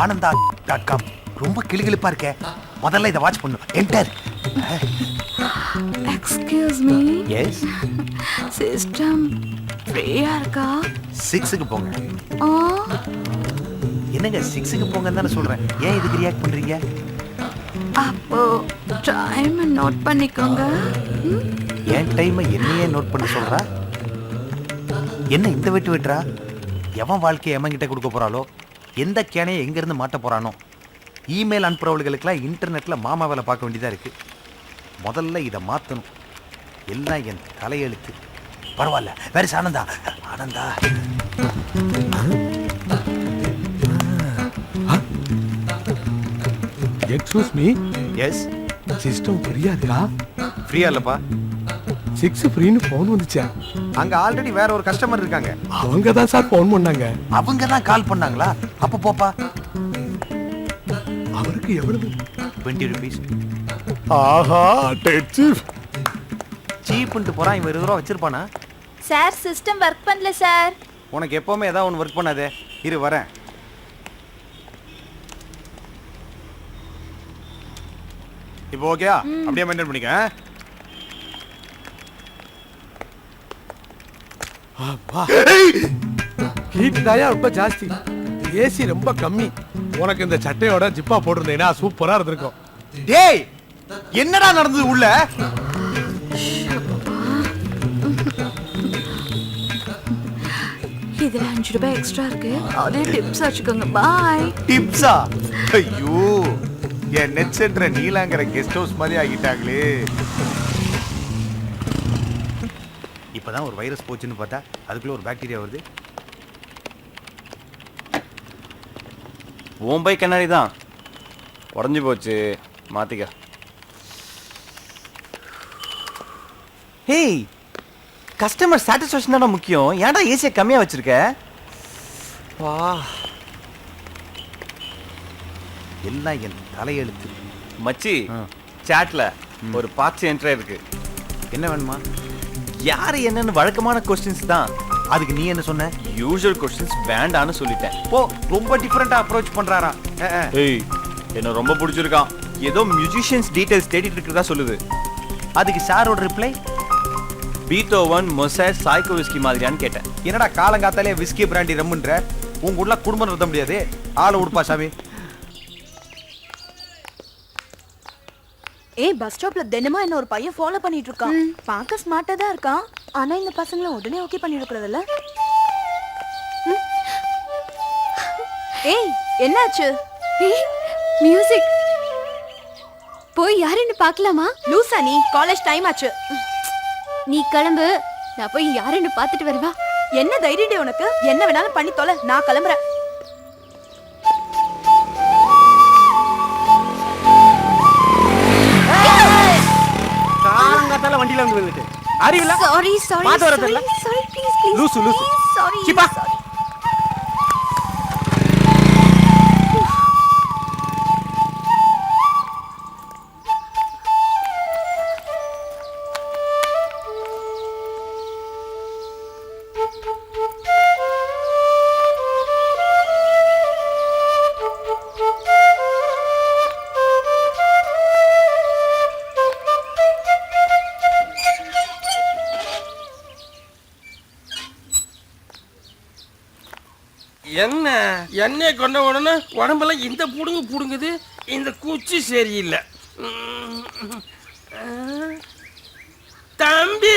ananda.com ரொம்ப கிளுகிளுப்பா இருக்கே. முதல்ல இதை வாட்ச் பண்ணு. Enter. Excuse me. Yes. System ஃப்ரீயா இருக்கா? 6க்கு போங்க. என்னங்க 6க்கு போங்கன்னு தானே சொல்றேன். ஏன் இதுக்கு ரியாக்ட் பண்றீங்க? அப்போ டைம் நோட் பண்ணிக்கோங்க. என் டைமை என்னையே நோட் பண்ண சொல்றா? என்ன இந்த வெட்டு வெட்டுறா? எவன் வாழ்க்கையை எவன்கிட்ட கொடுக்க போறாளோ, எந்த கேனையை எங்கேருந்து மாட்ட போறானோ, இமெயில் அனுப்புறவர்களுக்கெல்லாம் இன்டர்நெட்ல மாமா வேலை பார்க்க வேண்டியதாக இருக்கு. முதல்ல இதை மாற்றணும். எல்லாம் என் தலையெழுத்து. பரவாயில்ல. வேற Ananda. Ananda excuse me. Yes. System ஃப்ரீயா இருக்கா? ஃப்ரீயா இல்லப்பா. 6 ஃப்ரீன்னு ஃபோன் வந்துச்சா? அங்க ஆல்ரெடி வேற ஒரு கஸ்டமர் இருக்காங்க. அவங்க தான் சார் ஃபோன் பண்ணாங்க. அவங்க தான் கால் பண்ணாங்களா? அப்ப போப்பா. அவருக்கு எவ்வளவு? 20 rupees. ஆஹா, டெட் சீப். சீப்ன்ட்டு போறான். இவன் 20 ரூபா வச்சிருப்பானா? சார் சிஸ்டம் ஒர்க் பண்ணல சார். உனக்கு எப்பவுமே ஏதாவது ஒன்று ஒர்க் பண்ணாதே. இரு வரேன். இப்போ ஓகேயா? அப்படியே மெயின்டைன் பண்ணிக்க. ஹீட் தாயா ரொம்ப ஜாஸ்தி, ஏசி ரொம்ப கம்மி. உனக்கு இந்த சட்டையோட ஜிப்பா போட்டிருந்தீங்கன்னா சூப்பரா இருந்திருக்கும். டேய், என்னடா நடந்தது உள்ள? இதுல 5 ரூபாய் எக்ஸ்ட்ரா இருக்கு. அதே டிப்ஸ் வச்சுக்கோங்க. பாய். டிப்ஸா? ஐயோ, என் நெட் சென்டர் நீலாங்கிற கெஸ்ட் ஹவுஸ் மாதிரி ஆகிட்டாங்களே. இப்பதான் ஒரு வைரஸ் போச்சுன்னு பார்த்தா அதுக்குள்ள ஒரு பாக்டீரியா வருது. ஓம்பை கண்ணாடி தான் உடஞ்சி போச்சு, மாத்திக்க. ஹேய், கஸ்டமர் சாட்டிஸ்ஃபேக்ஷன் தானே முக்கியம். ஏன்டா ஏசியை கம்மியாக வச்சிருக்க? வா, எல்லாம் என் தலையெழுத்து. மச்சி, சாட்ல ஒரு பாக்ஸ் என்ட்ரி இருக்கு. என்ன வேணுமா? யாரு என்னன்னு வழக்கமான கொஸ்டின்ஸ் தான். அதுக்கு நீ என்ன சொன்ன? யூசுவல் கொஸ்டின்ஸ் வேண்டான்னு சொல்லிட்டேன். போ, ரொம்ப டிஃபரெண்டா அப்ரோச் பண்றாரா? ஏய், என்ன ரொம்ப பிடிச்சிருக்கான். ஏதோ மியூசிஷியன்ஸ் டீடைல்ஸ் தேடிட்டு இருக்கிறதா சொல்லுது. அதுக்கு சாரோட ரிப்ளை, பீத்தோவன், மொசைட், சாய்கோவிஸ்கி மாதிரியான்னு கேட்டேன். என்னடா காலங்காத்தாலே விஸ்கி பிராண்டி ரம்முன்ற? உங்க ஊர்ல குடும்பம் நடத்த முடியாது. ஆளை உடுப்பா சாமி. ஏய், பஸ் ஸ்டாப்ல தினமும் என்ன ஒரு பையன் ஃபாலோ பண்ணிட்டு இருக்கான். பார்க்க ஸ்மார்ட்டா தான் இருக்கான். ஆனா இந்த பசங்களை உடனே ஓகே பண்ணிடக்கூடாதுல்ல? ஏய், என்னாச்சு? மியூசிக். போய் யாருன்னு பார்க்கலாமா? லூசா நீ? காலேஜ் டைம் ஆச்சு. நீ கிளம்பு, நான் போய் யாருன்னு பார்த்துட்டு வருவா. என்ன தைரியம் உனக்கு? என்ன வேணாலும் பண்ணி தொலை, நான் கிளம்புறேன். காலங்காத்தால வண்டியில வந்து வந்துட்டு அறிவில்ல? சாரி சாரி பாத்து வரதில்ல? Sorry please please. லூசு லூசு. சாரி. சிப்பா. என்ன எண்ணெய் கொண்ட உடனே உடம்பெல்லாம் இந்த புடுங்கு புடுங்குது. இந்த குச்சி சரியில்லை. தம்பி,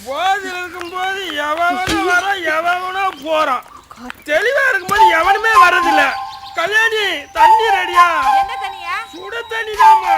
போதில் இருக்கும்போது எவனும் வர எவனோ போறான். தெளிவா இருக்கும்போது எவனுமே வர்றதில்ல. கல்யாணி, தண்ணி ரெடியா? என்ன தண்ணியா? சுட தண்ணி தாமா.